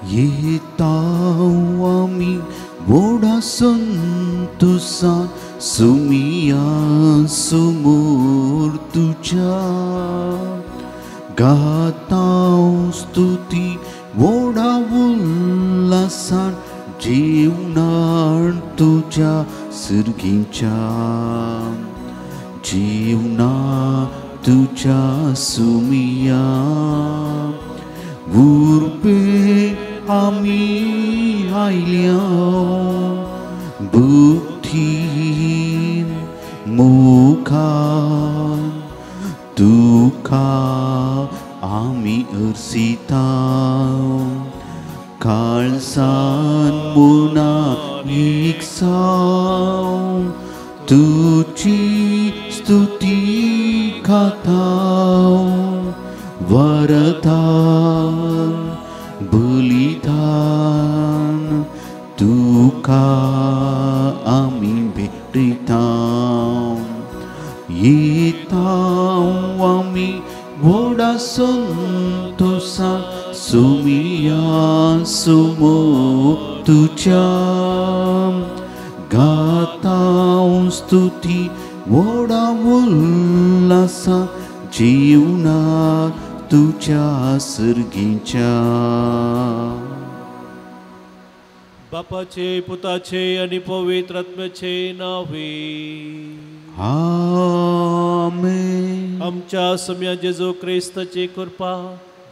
येताव आमी व्हडा संतोषान सुमिया समोर तुझ्या गाताव स्तुती व्हडा उल्हासान जीवनान तुझ्या सर्गीच्या जीवना तुझ्या सुमिया उर्बे आमी आयल्या बुद्धीन मुखान तुका आमी अर्सिता काळसान मुना एकसाव तुझी स्तुती गाताव वरदान बलिदान तुका आमी भेटयताव येताव आमी व्हडा संतोषान सुमिया समोर तुझ्या गाताव स्तुती व्हडा उल्हासान जीवनात तुझ्या सर्गीच्या बापाचे पुताचे आणि पवित्र आत्म्याचे नावे आमेन. आमच्या सम्या जेजू क्रिस्ताची कृपा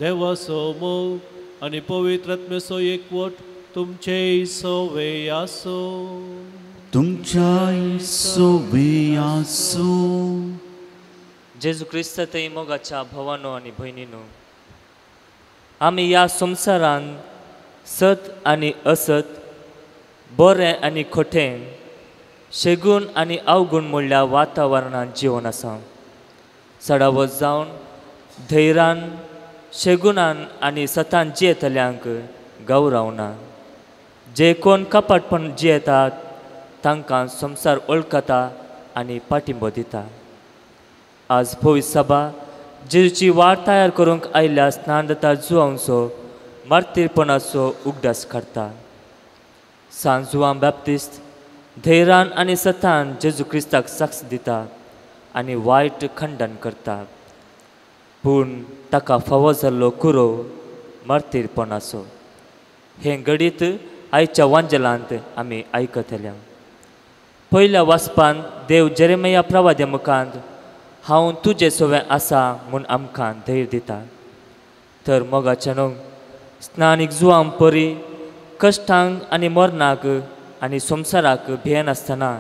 देवाचो मोग आणि पवित्र आत्म्याचो एकवट तुमचे सोवे आसो. तुमच्या सोबे आसो. जेजू क्रिस्तातय मोगाच्या भावानो आणि भयणीनो, आमी ह्या संवसारान सत आनी असत, बरें आनी खोटें, शेगून आनी अवगुण म्हणल्या वातावरणात जिवन आसा. सडावत जावन धैर्यान शेगुणान आनी सतान जियेतल्यांक गौरवना. जे कोण कपटपण जियेतात तांकां संवसार वळखता आनी पाठिंबो दिता. आज पवित्र सभा जेजूची वाट तयार करूंक आयिल्ल्या स्नानदाता जुआंचो मार्तीरपणाचो उगडास करता. सांत जुआं बॅप्तिस्ट धैर्यान आनी सतान जेजू क्रिस्ताक साक्ष दिता आनी वायट खंडन करता, पूण ताका फावो जाल्लो कुरो मार्तीरपणाचो. हें घडीत आयच्या वांजलांत आमी आयकतल्या. पयल्या वाचपान देव जेरेमिया प्रवाद्या मुखांत हांव तुजे सोवें आसा म्हूण आमकां धैर्य दिता. तर मोगाच्या न्हू, स्नानीक जुआं परी कश्टांक आनी मरणाक आनी संवसाराक भियेनासतना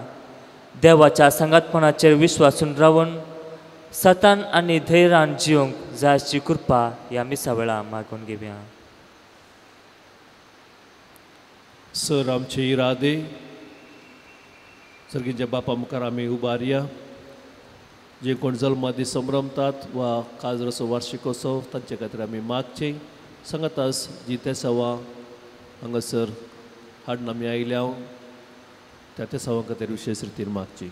देवाच्या संगातपणाचेर विश्वासून रावन सतान आनी धैर्यान जिवंक जाय अशी कृपा ह्या मिसा वेळा मागून घेवया. सर आमचे इरादे सर्गीच्या बापा मुखार आमी उबारया. जे कोण जल्मादी संभ्रमतात वा काजराचो वार्षिकोत्सव तांचे खातीर आमी मागचे. सांगातास जी ते सवा हांगासर हाडून आमी आयल्या त्या ते सवां खातीर विशेश रितीन मागची.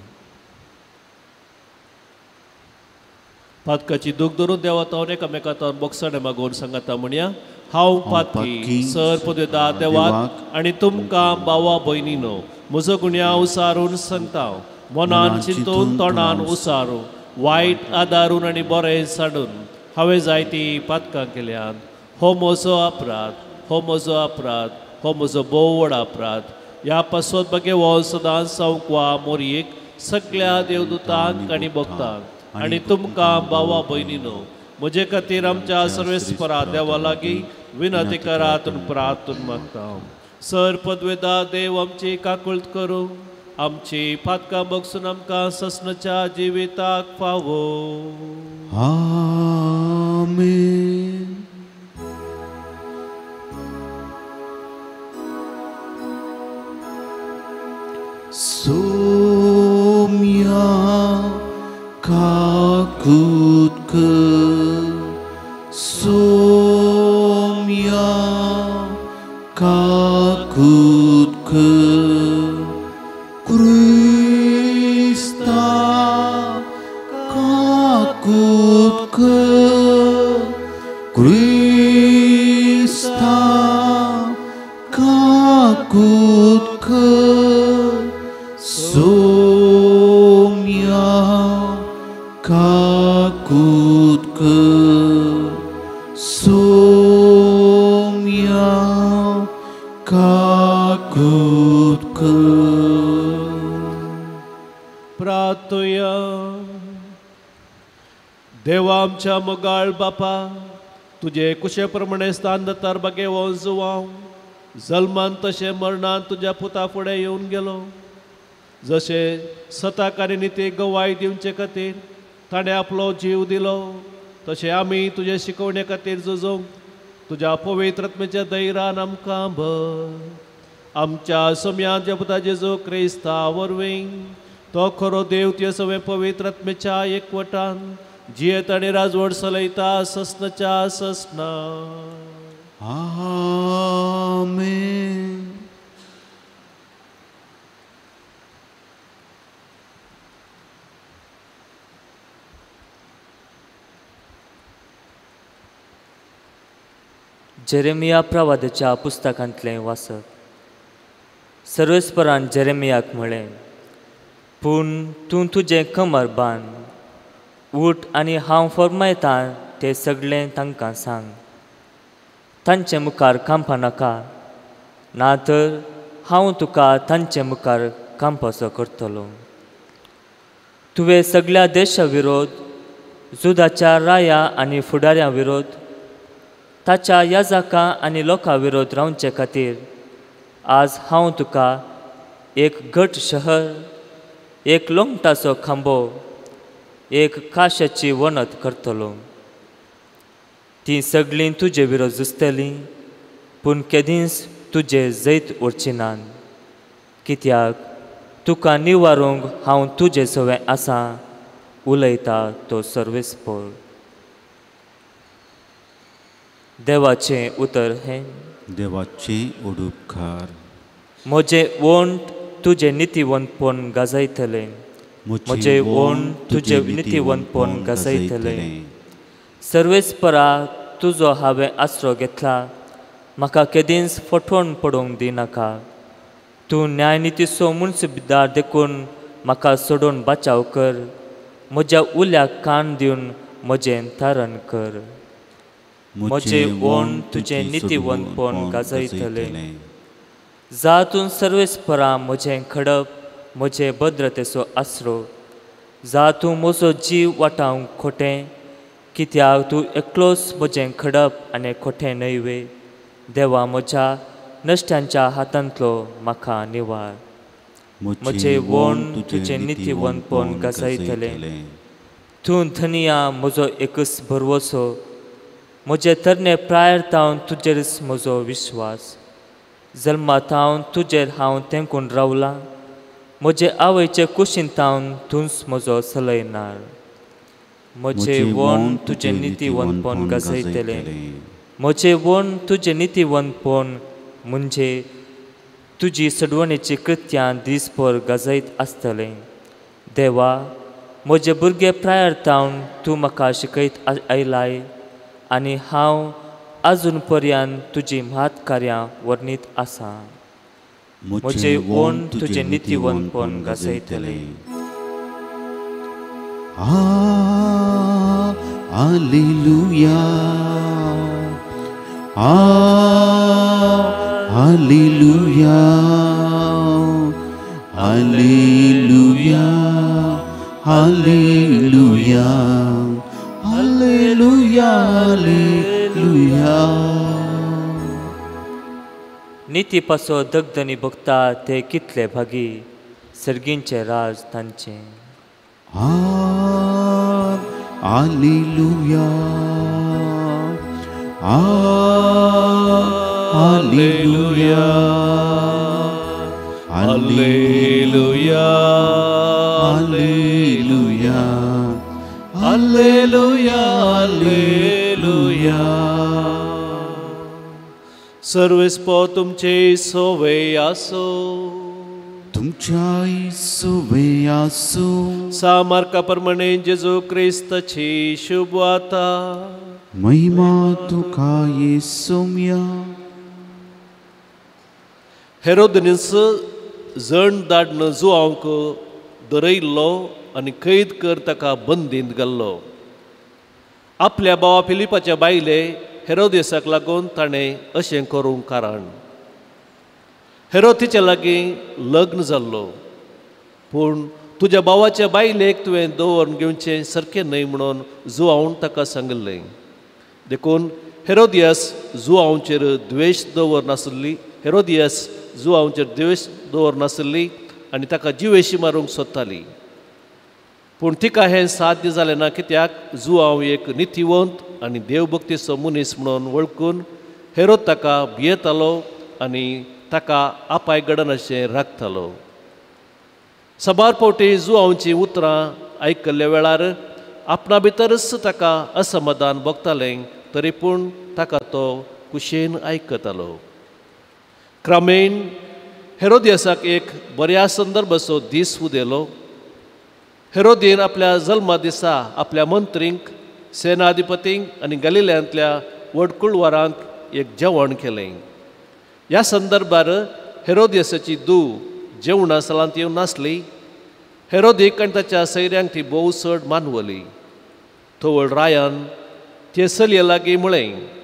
पातकाची दूख धरून देवातावन एकामेकातावन बोगसाणे मागोवन सांगाता म्हणया, हांव पातकी सर पदवेदार देवाक आनी तुमकां भावा भयणीनो म्हजो गुन्या उसारून सांगता. मनान चिंतून तोंडान उसारून वायट आदारून आनी बरें साडून हांवें जायती पातकां केल्यात. हो म्हजो अपराध, हो म्हजो अपराध, हो म्हजो भोव व्हड अपराध. ह्या पासत बगे हो सदांच सांगवा मोरयेक सगळ्या देवदूतांक आनी भक्तांक आनी तुमकां भावा भयणीनो म्हजे खातीर आमच्या सर्वेस्परा देवा लागीं विनंती करात आनी प्रार्थना मागता. सर पदवेदार देव आमची काकुळट करूं, आमची पातकां बगसून आमकां ससनाच्या जिविताक फावो. आमेन. सोम्या काकुळट कर, सोम्या काकुळट कर. Krista काकुळट कर, Krista काकुत्क सोम्या काकुत्क सोम्या काकुत्क प्रार्थया. देवा आमच्या मोगाळ बापा, तुझे कुशे प्रमाणे स्थान दत्तार बगे वंजुवांव जल्मान तशें मरणान तुज्या पुता फुडें येवन गेलो. जशे सताक आनी नितीक गवाय दिवचे खातीर ताणें आपलो जीव दिलो, तशें आमी तुजे शिकवणे खातीर झुजोंक तुज्या पवित्र आत्म्याच्या धैर्यान आमकां भर. आमच्या सोम्या जे पुता जेजू क्रिस्ता वरवीं तो खरो देव तुजे सगळे पवित्र आत्म्याच्या एकवटान जियेत आनी राजवट चलयता ससनाच्या ससना. आमेन. जेरेमिया प्रवादाच्या पुस्तकांतलें वाचप. सर्वेस्परान जेरेमियाक म्हळें, पूण तूं तुजें कमर बांद, उठ आनी हांव फर्मायतां तें सगळें तांकां सांग. तांचे मुखार कांपा नाका, ना तर हांव तुका तांचे मुखार कांपाचो करतलो. तुवें सगळ्या देशा विरोध, जुदाच्या राया आनी फुडाऱ्यां विरोध, ताच्या याजकां आनी लोकां विरोध रावचे खातीर आज हांव तुका एक घट शहर, एक लोंगटाचो खांबो, एक काश्याची वणत करतलो. ती सगळीं तुजे विरोध झुजतलीं, पूण केदींच तुजे जैत उरची नात. कित्याक तुका निवारूंक हांव तुजे सवें आसां, उलयता तो सर्वेस्पर. देवाचें उतर हें. देवाचे उडुपकार. म्हजें वोंट तुजें नितीवंतपण गाजयतलें, म्हजें वोंट तुजें नितीवंतपण गाजयतलें. सर्वेस्परा तुजो हांवें आसरो घेतला, म्हाका केदींच फटवण पडोवंक दिनाका. तूं न्यायनितीचो मुन्सिपदार देखून म्हाका सोडून बचाव कर. म्हज्या उल्याक कान दिवन म्हजें तारण कर. म्हजें वोंट तुजें नितीवंतपण गाजयतलें. जातून सर्वेस्परा म्हजें खडप, म्हजे भद्रतेचो आसरो. जा तूं म्हजो जीव वाटावंक खोटें, कित्याक तूं एकलोच म्हजें खडप आनी खोटें न्हयवे. देवा म्हज्या नश्ट्यांच्या हातांतलो म्हाका निवार. म्हजें वोंट तुजें नितीवंतपण गाजयतलें. तूं धनिया म्हजो एकच भरवोसो, म्हजे तरणे प्रायर्तावन तुजेरच म्हजो विश्वास. जल्मातावन तुजेर हांव तेंकून रावलां, म्हजे आवयचे कुशींतावन तूंच म्हजो सलयणार. म्हजें वोंट तुजें नितीवंतपण गाजयतलें. म्हजें वोंट तुजें नितीवंतपण म्हणजे तुजी सडवणेची कृत्यां दिसभर गाजयत आसतलें. देवा, म्हजे भुरगे प्रायर्तावन तूं म्हाका शिकयत आयलाय, आनी हांव आजून पर्यंत तुजी म्हात कार्यां वर्णीत आसां. म्हजें वोंट तुजें नितीवंतपण गाजयतलें. हालेलुया. हालेलुया. हालेलुया. हालेलुया. हालेलुया. हालेलुया. नीती पासो दगदनी भोगता ते कितले भागी, सर्गींचे राज तांचें. हालेलुया. हालेलुया. हालेलुया. हालेलुया. हालेलुया. हालेलुया. सर्वेस्पो तुमचे सोवे आसो. तुमच्याय सोवे आसो. सामार्का प्रमाणे जेजू क्रिस्ताची शुभ वार्ता. महिमा तुका येसुम्या. हेरोदेनीस जण धाडन जुआंक दरयल्लो आनी कैद कर ताका बंदींत घाल्लो. आपल्या भावा फिलिपाच्या बायले हेरोदेसाक लागून ताणें अशें करूंक कारण. हेरोद तिच्या लागीं लग्न जाल्लो, पूण तुज्या भावाच्या बायलेक तुवें दवरून घेवचें सारकें न्हय म्हणून जुआवन ताका सांगलें. देखून हेरोदियास जुआंचेर द्वेश दवरनासली नासली आनी ताका जिवेशी मारूंक सोदताली. पूण तिका हें साध्य जालें ना, कित्याक जुआंव एक नितीवंत आनी देवभक्तीचो मनीस म्हणून वळखून हेरोद ताका भियेतालो आनी ताका आपाय घडनाशें राखतालो. सबार फावटी जुआंवचीं उतरां आयकल्ल्या वेळार आपणा भितरच ताका असमाधान भोगतालें, तरी पूण ताका तो कुशेन आयकतालो. क्रमेण हेरोदियासाक एक बऱ्या संदर्भाचो दीस उदेलो. हेरोदीन आपल्या जल्मा दिसा आपल्या मंत्रींक, सेनाधिपतींक आनी गलिल्यांतल्या वडकुळवारांक एक जेवण केलें. ह्या संदर्भार हेरोदियासाची धूव जेवणा सालांत येवन नासली. हेरोदीक आनी ताच्या सैऱ्यांक ती भोव चड मानवली. थोवळ रायान ते चलये लागीं म्हळें,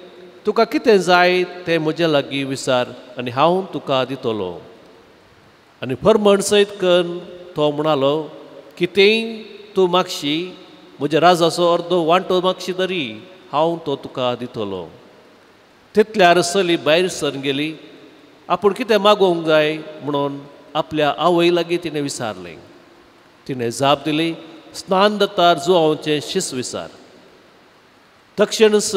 तुका कितें जाय तें म्हजे लागीं विचार आनी हांव तुका दितलो. आनी फर्मण सयत करून तो म्हणालो, कितेंय तूं मागशी, म्हज्या राजाचो अर्दो वांटो मागशी तरी हांव तो तुका दितलो. तितल्यार चली भायर सरून गेली. आपूण कितें मागोवंक जाय म्हणून आपल्या आवय लागीं तिणें विचारलें. तिणें जाप दिली, स्नान दतार जुआंवचें शीस विचार. तक्षणच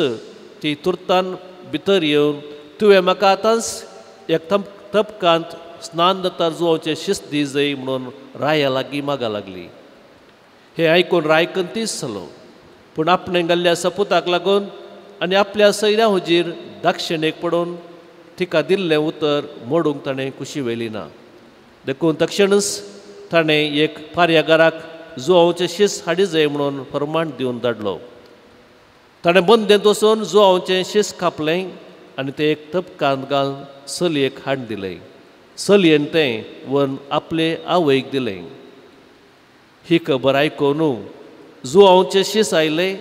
ती तुर्तान भितर येवन, तुवें म्हाका आतांच एक तपकांत स्नान दतार जुआंवचें शीस दी जय म्हणून राया लागीं मागा लागली. हें आयकून राय कंतीस जालो, पूण आपणें घाल्ल्या सपुताक लागून आनी आपल्या सैऱ्या हुजीर दाक्षिणेक पडून तिका दिल्लें उतर मोडूंक ताणें कुशी व्हेली ना. देखून तक्षणच ताणें एक पार्यागाराक जुआंवचें शीस हाडी जाय म्हणून फर्माण दिवन धाडलो. ताणें बंदेंत वचून जुआंवचें शीस कापलें आनी तें एक तपकांत घालून चलयेक हाड दिलें. चलयेन तें व्हरून आपले आवयक दिलें. ही खबर आयकून जुआंवचें शीस आयलें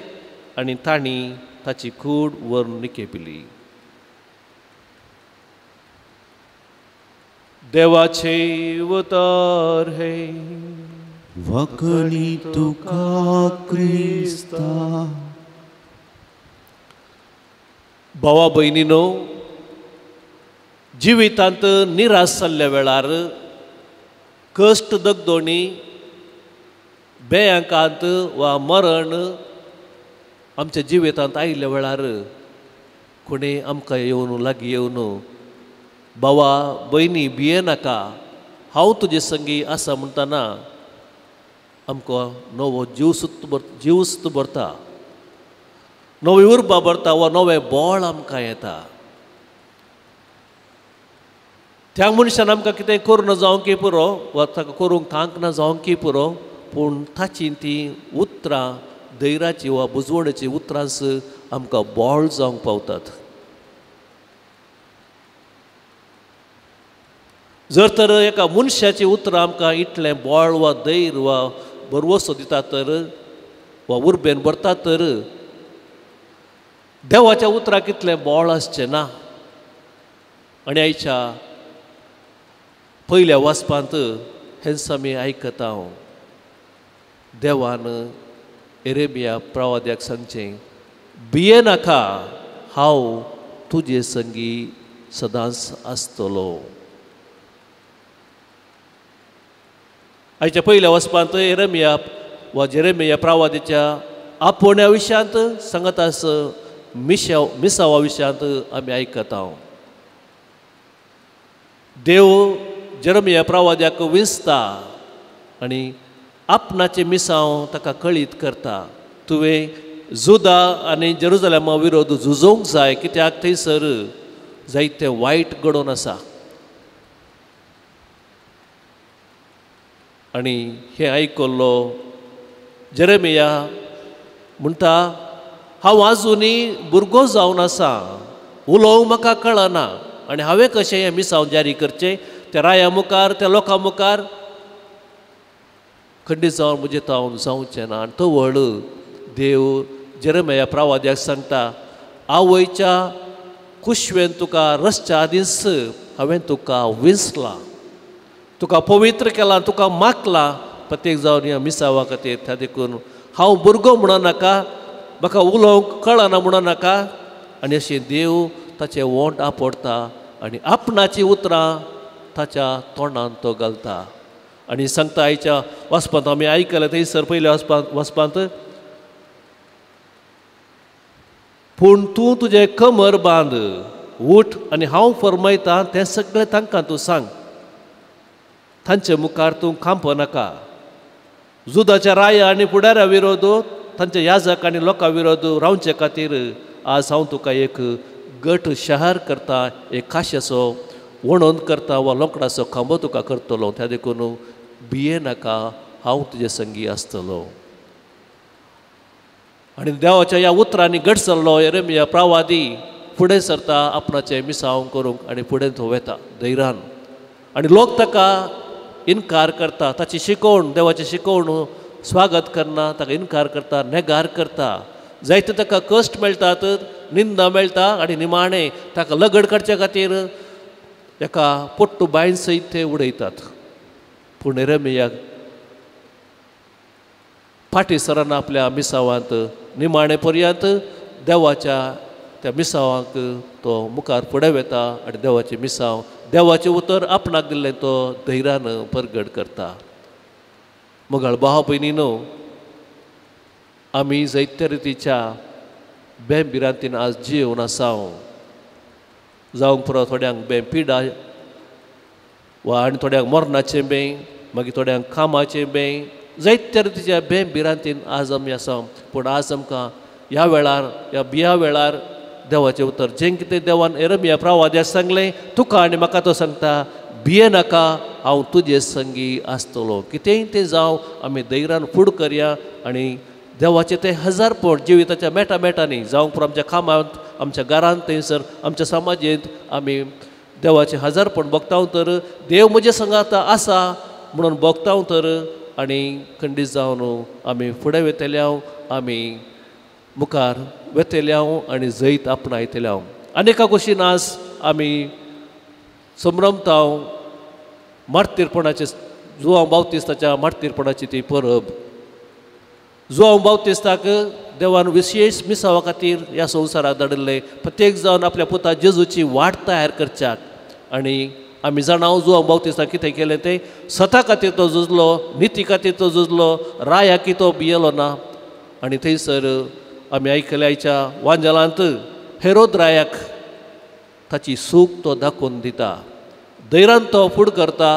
आनी तांणी ताची कूड व्हरून निकेपिली. देवाचे अवतार हे वखणी तुका क्रिस्ता. भावा भयणीनो, जिवितांत निराश जाल्ल्या वेळार, कश्ट दगदोणी, बेयांकांत वा मरण आमच्या जिवितांत आयिल्ल्या वेळार कोणें आमकां येवन लागीं येवन, भावा भयणी भियेनाका, हांव तुजे संगी आसा म्हणटना आमकां नवो जीव सुद्दां भरता, नवी उर्बा भरता वा नवें बळ आमकां येता. त्या मनशान आमकां कितें करूं ना जावंकी पुरो वा ताका करूंक थांक ना जावंकी पुरो, पूण ताची ती उतरां धैर्याची वा बुजवणेची उतरांच आमकां बळ जावंक पावतात. जर तर एका मनशाची उतरां आमकां इतलें बळ वा धैर्य वा बरवसो दिता तर वा उर्बेन भरता तर देवाच्या उतरां कितलें बळ आसचें ना. आनी आयच्या पयल्या वाचपांत हेंच आमी आयकता हांव. देवान एरेमिया प्रवाद्याक सांगचें, भियेनाका, हांव तुजे संगी सदांच आसतलो. आयच्या पयल्या वचपांत एरेमिया वा जेरेमिया प्रवाद्याच्या आपोवण्या विशयांत सांगता आस मिसावा विशयांत आमी आयकता. देव जेरेमिया प्रवाद्याक विंचता आनी आपणाचें मिसांव ताका कळीत करता. तुवें जुदा आनी जेरुजलेमा विरोध झुजोवंक जाय, कित्याक थंयसर जायतें वायट घडोवन आसा. आनी हें आयकल्लो जेरेमिया म्हणटा, हांव आजुनी भुरगो जावन आसा, उलोवंक म्हाका कळना आनी हांवें कशें हें मिसांव जारी करचें. त्या राया मुखार त्या लोकां मुखार खंडीत जावन म्हणजे हांव जावचें ना. आनी तो व्हड देव जेरेमिया प्रवाद्याक सांगता, आवयच्या कुशवेन तुका रसच्या आदींच हांवें तुका विंचलां, तुका पवित्र केलां, तुका मागलां प्रत्येक जावन ह्या मिसावा खातीर. त्या देखून हांव भुरगो म्हणनाका, म्हाका उलोवंक कळना म्हणनाका. आनी अशें देव ताचें वोंट आपडटा आनी आपणाची उतरां ताच्या तोंडांत तो घालता. आनी सांगता आयच्या वचपांत आमी आयकलें थंयसर पयल्या वचपांत, पूण तूं तुजें कमर बांद, उठ आनी हांव फरमायतां तें सगळें तांकां तूं सांग. तांचे मुखार तूं खांप नाका. जुदाच्या राया आनी फुडाऱ्या विरोध, तांच्या याजक आनी लोकां विरोध रावचे खातीर आज हांव तुका एक गट शहर करता, एक खाशेचो वणोंद करता वा लोकडाचो खांबो तुका करतलो. त्या देखून भिये नाका, हांव तुजे संगी आसतलो. आनी देवाच्या ह्या उतरांनी घट जाल्लो येरेमिया प्रवादी फुडें सरता आपणाचें मिसांव करूंक आनी फुडें तो वेता धैर्यान. आनी लोक ताका इन्कार करता, ताची शिकवण, देवाची शिकवण स्वागत करना, ताका इन्कार करता, नेगार करता. जायते ताका कश्ट मेळटात, निंदा मेळटा आनी निमाणें ताका लगड करचे खातीर एका पोट्टू बायन सयत ते उडयतात. पूण येरेमियाक फाटी सराना आपल्या मिसावांत निमाणे पर्यंत देवाच्या त्या मिसावांक तो मुखार फुडें वेता आनी देवाचें मिसांव, देवाचें उतर आपणाक दिल्लें तो धैर्यान परगट करता. मोगाळ भाव भयणीनो, आमी जायत्या रितीच्या बेंबिरांतीन आज जिवन आसाव. जावंक पुरो थोड्यांक बेंपिडा वा आनी थोड्यांक मरणाचें बे, मागीर थोड्यांक कामाचें बे, जायत्या रितीच्या बेंबिरांतीन आज आमी आसा. पूण आज आमकां ह्या वेळार, ह्या बिया वेळार देवाचें उतर जें कितें देवान येरेमिया प्रवाद्याक सांगलें तुका आनी म्हाका तो सांगता, भिये नाका, हांव तुजे संगी आसतलो. कितेंय तें जावं आमी धैर्यान फूड करया आनी देवाचें तें हजारपण जिविताच्या मेटांनी जावंक पुरो आमच्या कामांत, आमच्या घरांत, थंयसर आमच्या समाजींत आमी देवाचें हजारपण भोगतांव तर देव म्हजे संगात आसा म्हणून भोगतांव तर. आनी खंडीत जावन आमी फुडें वेतल्याव, आमी मुखार वेतल्याव आनी जैत आपणायतल्याव. अनेका कुशीन आज आमी संभ्रमताव मार्तीरपणाचे, जुआंव बावतिस्ताच्या मार्तीरपणाची ती परब. जुआंव बावतिस्ताक देवान विशेश मिसावा खातीर ह्या संवसाराक धाडिल्लें, प्रत्येक जावन आपल्या पुता जेजूची वाट तयार करच्याक. आनी आमी जाणाव जुआंव बावतिस्ताक कितें केलें तें, सता खातीर तो झुजलो, निती खातीर तो झुजलो, रायाकी तो भियेलो ना. आनी थंयसर आमी आयकले आयच्या वांजलांत हेरोद रायाक ताची सूख तो दाखोवन दिता, धैर्यान तो फूड करता.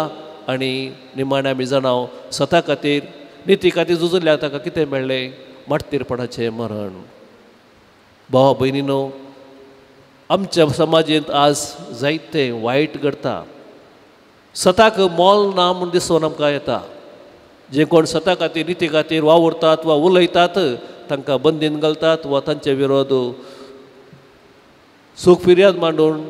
आनी निमाणे आमी जाणाव सता खातीर, निती खातीर झुजल्याक ताका कितें मेळ्ळें? मार्तीरपणाचें मरण. भाव भयणीनो, आमच्या समाजींत आज जायतें वायट घडटा. सताक मोल ना म्हूण दिसून आमकां येता. जे कोण सता खातीर, निती खातीर वावुरतात वा उलयतात तांकां बंदीन घालतात वा तांचे विरोध सूख फिर्याद मांडून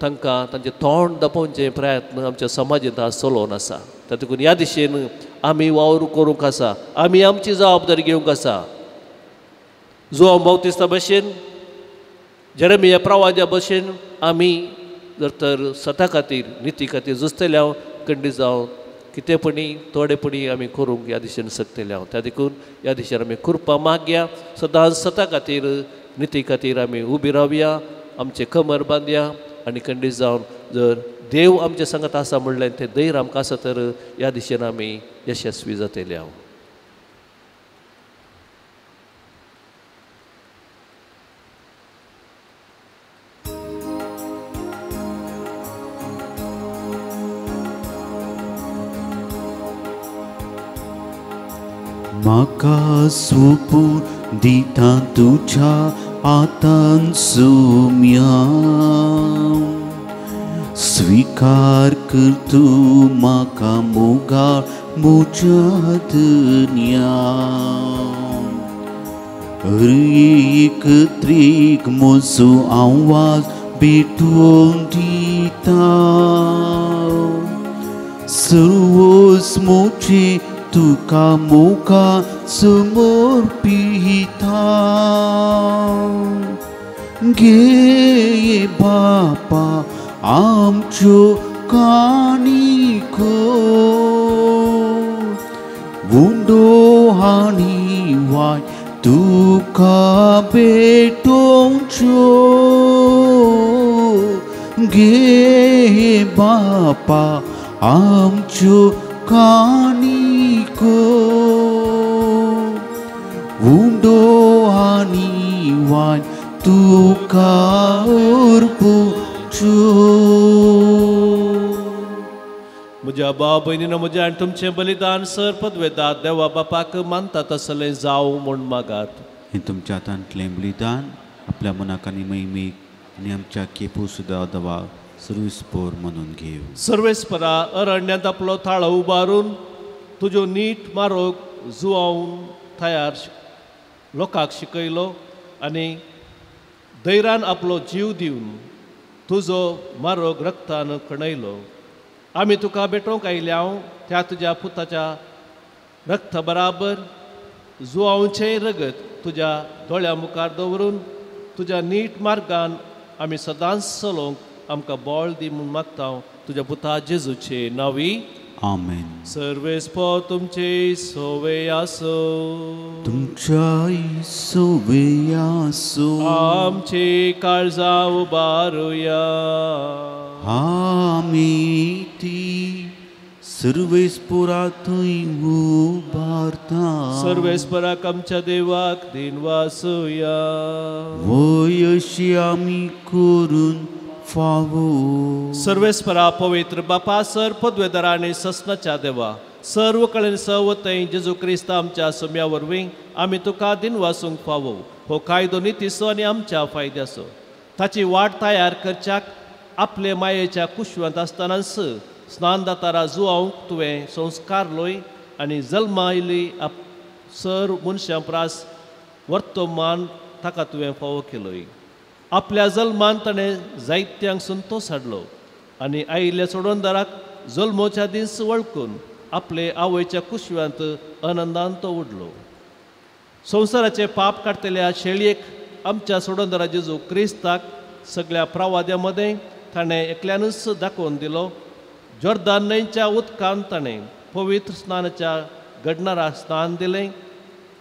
तांकां तांचें तोंड दापोवचे प्रयत्न आमच्या समाजींत आज चलोवन आसा. तातूंत ह्या दिशेन आमी वावर करूंक आसा, आमी आमची जबाबदारी घेवंक आसा. जुआंव बावतिस्ता भशेन, जेरेमिया प्रवाद्या भशेन आमी जर तर सता खातीर, निती खातीर झुजतल्या खंडीत जावन कितेंपणी थोडेपणी आमी करूंक ह्या दिशेन सकतले. त्या देखून ह्या दिशेन आमी कृपा मागया. सदांच सता खातीर, निती खातीर आमी उबी रावया, आमचे कमर बांदया आनी खंडीत जावन जर देव आमचे सांगत आसा म्हणलें तें धैर्य आमकां आसा तर ह्या दिशेन आमी यशस्वी जातले. म्हाका सोपून दिता तुज्या हातान सुम्या, स्वीकार कर तूं म्हाका मोगाळ म्हज्या दुनिया. एकत्रीक म्हजो आवाज भेटोवन दिता, मोचे तुका मोगा समर्पिता घे बापा आमच्यो काणिको वुंडो हानी वाय तुका भेटोवच्यो घे बापा आमच्यो काणिको वुंडो हानी वाय तुका अर्पुच्यो. म्हज्या भाव भयणीनो म्हजें आनी तुमचें बलिदान सर्पद्वेदात देवा बापाक मानता तसलें जावं म्हूण मागात. हे तुमच्या हातांतलें बलिदान आपल्या मनाक आनी मैमीक आनी आमच्या केपू सुद्दां देवा सर्विस्पोर म्हणून घेव. सर्वेस्परा अरण्यांत आपलो थाळो उबारून तुज्यो नीट मारोग जुवावन तयार लोकांक शिकयलो आनी धैर्यान आपलो जीव दिवन तुजो मारोग रक्तान खणयलो. आमी तुका भेटोवंक आयल्या त्या तुज्या पुताच्या रक्ता बराबर जुवांचें रगत तुज्या दोळ्या मुखार दवरून तुज्या नीट मार्गान आमी सदांच चलोवंक आमकां बळ दी म्हूण मागता तुज्या पुता जेजूचे नांवी. आमेन. सर्वेस्पो तुमचे सोवे आसो. तुमच्या सोवे आसो. आमची काळजां उबारुया. आमी ती सर्वेस्पोरा थंय उबारता. सर्वेस्पराक आमच्या देवाक दिन वासुया. वय अशी आमी करून फावो. सर्वेस्परा पवित्र बापा सर्पद्वेदारा आनी ससनाच्या देवा सर्व कळेन सवतय जेजू क्रिस्त आमच्या सुम्या वरवीं आमी तुका दिन वासूंक फावो. हो कायदो नितीसो आनी आमच्या फायद्याचो. ताची वाट तयार करच्याक आपले मायेच्या कुशवंत आसतनाच स्नान दातारा जुवांक तुवें संस्कारलोय आनी जल्मा आयली सर मनशां प्रास वर्तमान ताका तुवें फावो केलोय. आपल्या जल्मान ताणें जायत्यांक संतोश हाडलो आनी आयिल्ल्या सोडोनदाराक जल्मोच्या दीस वळखून आपले आवयच्या कुशव्यांत आनंदान तो उडलो. संवसाराचे पाप काडटल्या शेळयेक आमच्या सोडोनदारा जेजू क्रिस्ताक सगळ्या प्रवाद्यां मदें ताणें एकल्यानूच दाखोवन दिलो. जॉर्दान न्हंयच्या उदकान ताणें पवित्र स्नानाच्या घडणाराक स्नान दिलें.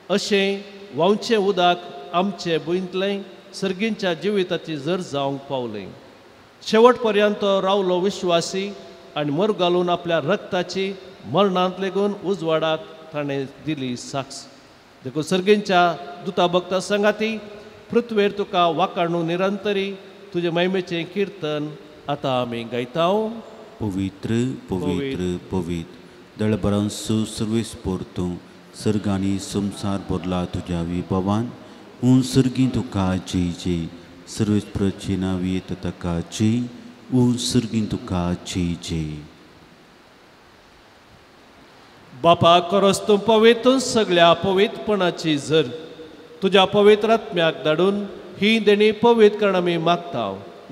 अशें व्हांवचें उदक आमचें बुंयतलें सर्गींच्या जिविताची जर जावंक पावलें. शेवट पर्यंत तो रावलो विश्वासी आनी मर घालून आपल्या रक्ताची मरणांत लेगून उजवाडाक ताणें दिली साक्ष. देखून सर्गींच्या दुता भक्ता संगाती पृथ्वेर तुका वाखाणू निरंतरी तुजे महिमेचें कीर्तन आतां आमी गायता. पवित्र पवित्र पवित्र दळबरांचो सर्वेस्पोर तूं सर्गांनी संवसार भरला तुज्या विभवान. सर्गी तुका जय जय. सर्वेस्पराचे नांवी येता ताका जय. सर्गी तुका जय जय. बापा खरोच तूं पवित्र सगळ्या पवित्रपणाची जर तुज्या पवित्र आत्म्याक धाडून ही देणी पवित्र करण आमी मागता.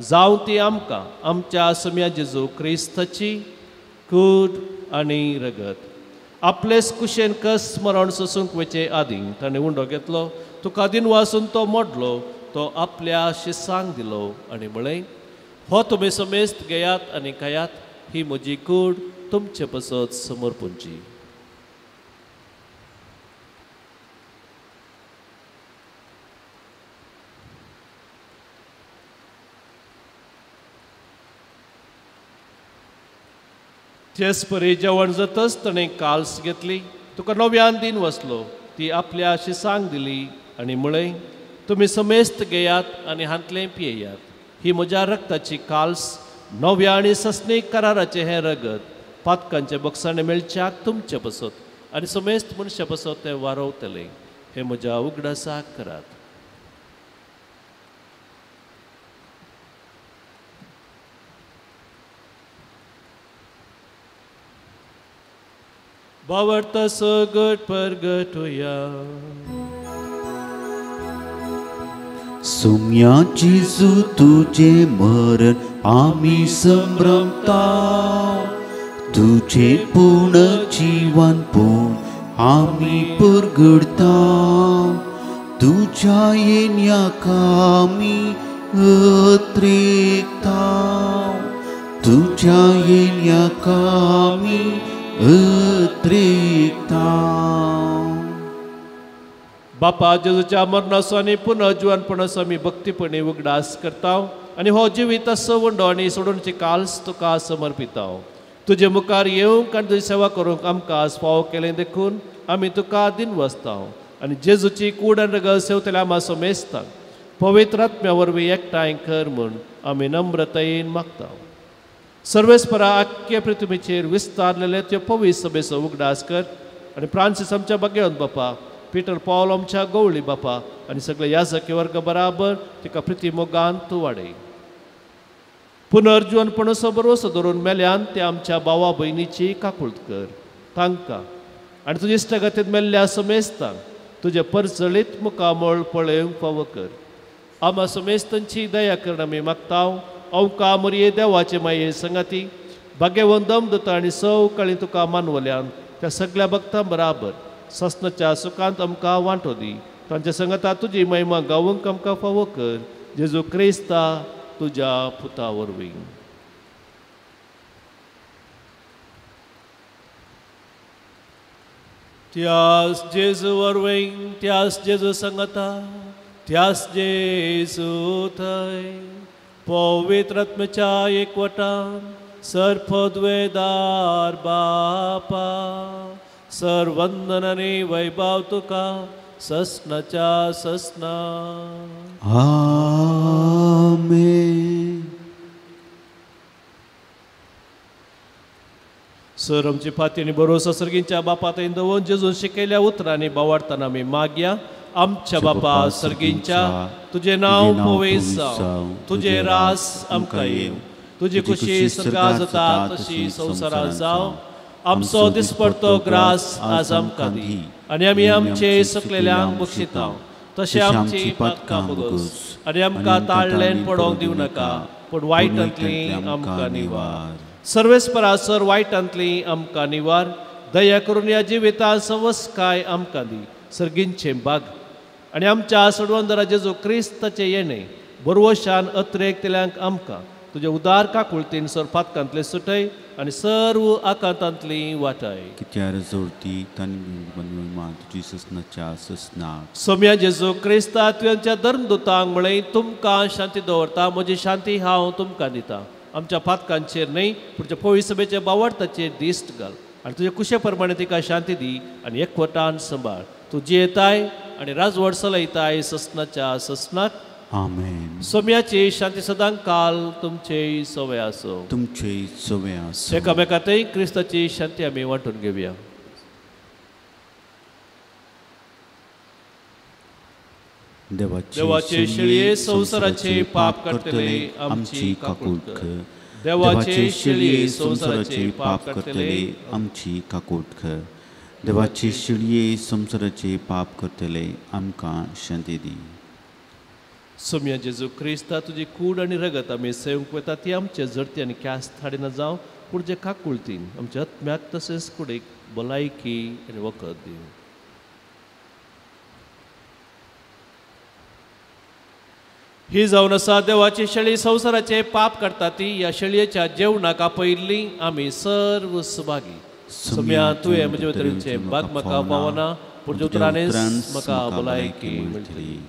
जावं ती आमकां आमच्या सम्या जेजू क्रिस्ताची कूड आनी रगत. आपलेच कुशेन कस मरण सोसूंक वचे आदीं ताणें उंडो घेतलो. तुका दिन वासून तो मोडलो. तो आपल्या शिसांक दिलो आनी म्हळें हो तुमी समेस्त घेयात आनी खायात. ही म्हजी कूड तुमचे पसत समर्पूंची. तेच परी जेवण जातच ताणें काल्स घेतली. तुका नव्यान दिन वसलो. ती आपल्या शिसांक दिली आनी म्हळें तुमी समेस्त घेयात आनी हांतलें पियेयात. ही म्हज्या रक्ताची काल्स नव्या आनी सस्नीक कराराचें हें रगत पातकांचे बक्षाणे मेळच्याक तुमचे पसत आनी समेस्त मनशा पसत तें वारवतलें. हें म्हज्या उगडासाक करात. बावरता सगट परगटुया. सुम्या जेजू तुझे मरण आमी संभ्रमता. तुझे पूर्ण जीवनपूण आम्ही पुरगडता तुझ्या येण्याका आम्ही अत्रेकता तुझ्या येण्याका आम्ही अत्रेकता. बापा जेजूच्या मरणाचो आनी पुनर्जीवनपणाचो आमी भक्तीपणी उगडास करता आनी हो जिवीत सवंडो आनी सोडूनची काल्स तुका समर्पिता. तुजे मुखार येवंक आनी तुजी सेवा करूंक आमकां आज फावो केलें देखून आमी तुका दिनवसता आनी जेजूची कूड आनी रगत सेवतल्या मासो मेजता. पवित्र आत्म्या वरवीं एकठांय कर म्हूण आमी नम्रतायेन मागता. सर्वेस्परा आख्खे पृथ्वीचेर विस्तारलेले त्यो पवित्र सभेचो उगडास कर आनी फ्रांसीस आमच्या बागेवन बापा, पीटर पॉल आमच्या गवळी बापा आनी सगळे याजकी वर्ग बराबर तिका प्रिती मोगान तूं वाडय. पुनर्जीवनपणाचो भरोसो धरून मेल्यान ते आमच्या भावा भयणीची काकुळट कर. तांकां आनी तुजे इश्टगतींत मेल्ल्या समेस्तांक तुजे परचळीत मुखामळ पळोवंक फावो कर. आमा समेस्तांची दया करून आमी मागता. अवका मरये देवाचे माये संगाती बागेवन दमदत आनी सवकाळी तुका मानवल्यान त्या सगळ्या भक्तां बराबर ससनाच्या सुखांत आमकां वांटो दी. तांच्या संगता तुजी महिमा गावूंक आमकां फावो कर. जेजू क्रिस्ता तुज्या पुता वरवीं. त्यास जेजू वरवीं त्यास जेजू संगता त्यास जेजू थंय पवित्र आत्म्याच्या एकवटान सर्पद्वेदार बापा सर्वंदन आनी वैभव तुका ससनाच्या ससना. आमेन. सर आमची फाती आनी भरोसा सर्गींच्या बापा थंय दवरून जेजून शिकयल्या उतरांनी बावार्थान आमी मागया. आमच्या बापा सर्गींच्या तुझे नाव पवित्र जावं, तुझे रास आमकां येवं, तुजी खुशी स्वर्गा जाता तशी संवसारांत जावं. आमचो दिसपडतो ग्रास आज आमकां दी आनी आमी आमचे सकलेल्यांक बक्षिता तशें आमची पातकां बगस आनी आमकां ताळ्ळेन पडोवंक दिवं नाका पूण वायटांतली आमकां निवार. सर्वेस्परासर वायटांतली आमकां निवार. दया करून ह्या जिवितांत संवस्काय आमकां दी. सर्गींचे बाग आनी आमच्या सोडवंदरा जेजू क्रिस्ताचे येणे बरवशान अत्रेकतल्यांक आमकां तुजे उदार काकुळतीन सर पातकांतले सुटय आनी सर्व आकांतांतली वाटाय. कित्यार जोडती तुजी ससनाच्या ससनाक. सोम्या जेजू क्रिस्ता तुमच्या धर्मदुतांक म्हळें तुमकां शांती दवरता. म्हजी शांती हांव तुमकां दिता. आमच्या पातकांचेर न्हय पूण पवित्र सभेच्या बावार्थाचेर दिश्ट घाल आनी तुजे कुशे प्रमाणे तिका शांती दी आनी एकवटान सांबाळ. तूं जियेताय आनी राजवट चलयताय ससनाच्या ससनाक. आमेन. सोम्याची शांती सदां काल तुमचे सवय आसो. तुमचे सवय आसो. एकामेकांतय क्रिस्ताची शांती आमी वांटून घेवया. देवाचे शिळये संवसाराचे पाप करतले आमची काकुळट कर. देवाचे शिळये संवसाराचे पाप करतले आमची काकुळट कर. देवाचे शिळये संवसाराचे पाप करतले आमकां शांती दी. सोम्या जेजू क्रिस्ता तुजी कूड आनी रगत आमी सेवंक वता ती आमचे जडती आनी क्यास्त थाडी न जावं पूण जे काकुळतीन आमच्या आत्म्याक तशेंच कुडीक भलायकी आनी वखद दी. ही जावन आसा देवाची शेळी संवसाराचे पाप करता ती. ह्या शेळयेच्या जेवणाक आपयल्ली आमी सर्व सुभागी. सोम्या तुवें म्हजे उतरांचे बाग म्हाका पावना पूण जे उतरांनीच म्हाका भलायकी मेळटली.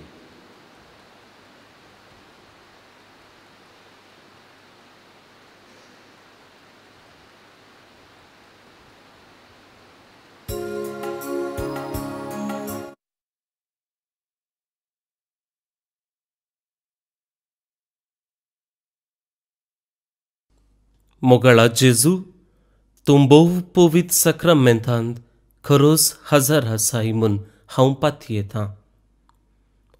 मोगळा जेजू तूं भोव पवित्र सक्रामेंतांत खरोच हजर आसाय म्हूण हांव पातयेतां.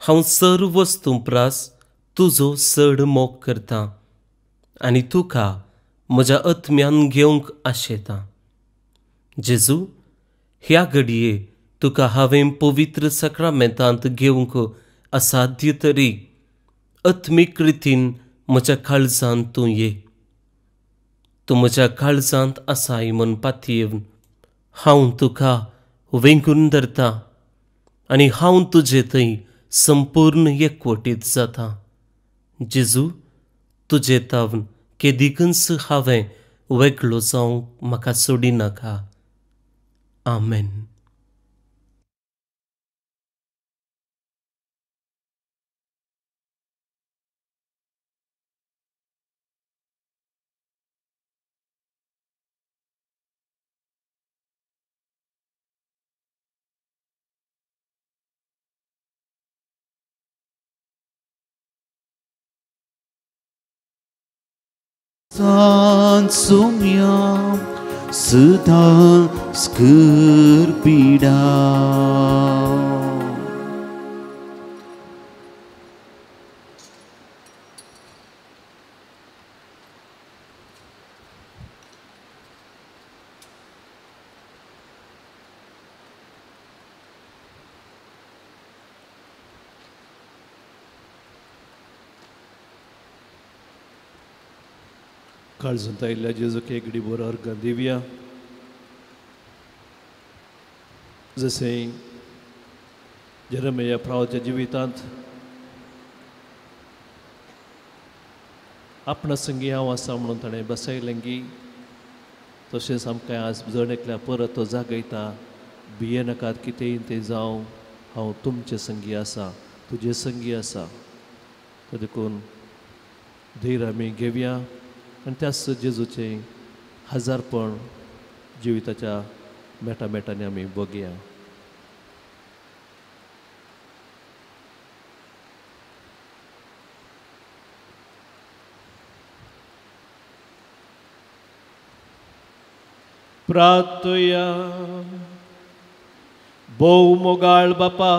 हांव सर्व वस्तू प्रास तुजो चड मोग करतां आनी तुका म्हज्या आत्म्यान घेवंक आशेतां. जेजू ह्या घडये तुका हांवें पवित्र सक्रामेंतांत घेवंक असाध्य तरी आत्मीक रितीन म्हज्या काळजांत तूं ये. तूं म्हज्या काळजांत आसाय म्हूण पातयेवन हांव तुका वेंगून धरतां आनी हांव तुजे थंय संपूर्ण एकवटीत जाता. जेजू, तुजे तावन केदीकच हांवें वेगळो जावंक म्हाका सोडिनाका. आमेन. Sumia Sida Skurbida काळजांत आयिल्ल्या जेजूक एक घडी बरो अर्घ दिवया. जशें जेरेमिया प्रावाच्या जिवितांत आपणा संगी हांव आसा म्हणून ताणें बसयलेंगी, तशेंच आमकां आज जण एकल्या परत तो जागयता. भियेनाकात, कितेंय तें जावं, हांव तुमचे संगी आसा, तुजे संगी आसा. तो देखून धीर आमी घेवया आनी त्याच जेजूचें हजारपण जिविताच्या मेटांनी आमी बगया. प्रार्थया. भोव मोगाळ बापा,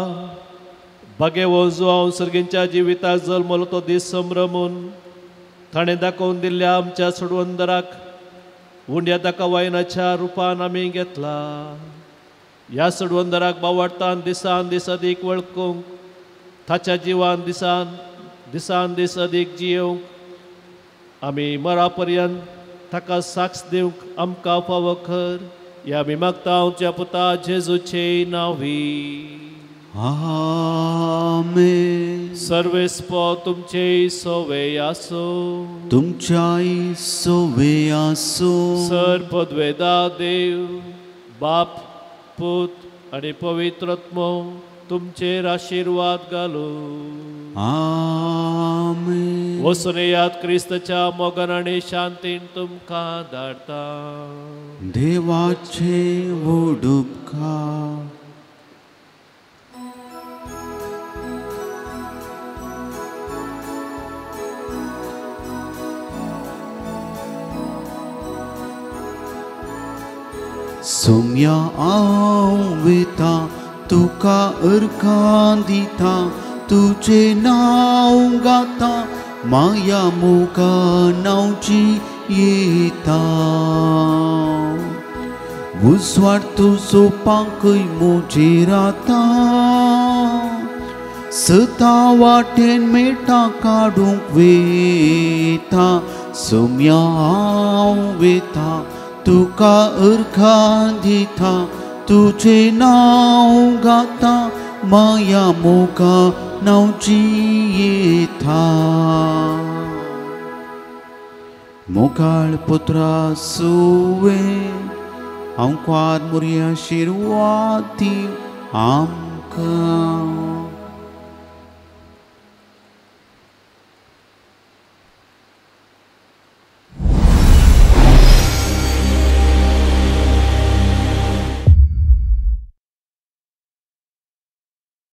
बगे वो जो हांव सर्गेंच्या जिविताक जल्मलो तो दीस संभ्रमून ताणें दाखोवन दिल्ल्या आमच्या सडवंदराक उंड्या ताका वायनाच्या रुपान आमी घेतला. ह्या सडवंदराक बावडटान दिसान दीस अदीक वळखूंक, ताच्या जिवान दिसान दीस अदीक जियोंक आमी मरा पर्यंत ताका साक्ष दिवंक आमकां फावो कर. ह्या आमी मागता हांवच्या पुता जेजूचे नांवी. आमेन. सर्वेस्पो तुमचे सोवे आसो. तुमच्याय सोवे आसो. सर्पद्वेदा देव बाप, पूत आनी पवित्रत्मो तुमचेर आशिर्वाद घालो. आमेन. वचून येयात क्रिस्ताच्या मोगान आनी शांतीन तुमकां धाडटा. देवाचे व्हड उपकार. सोम्या हांव वेता तुका अर्घां दिता, तुजें नांव गाता, माया मोगा नांवची येता. उजवाड तुजो पांकय मोजेर आता, सता वाटेन मेटा काडूंक वेता. सोम्या हांव वेता तुका अर्घां दिता, तुजें नांव गाता, माया मोगा नांवची येता. मोगाळ पुत्रा सुवे हांव क्वार मुरी आशिर्वाद दी आमकां.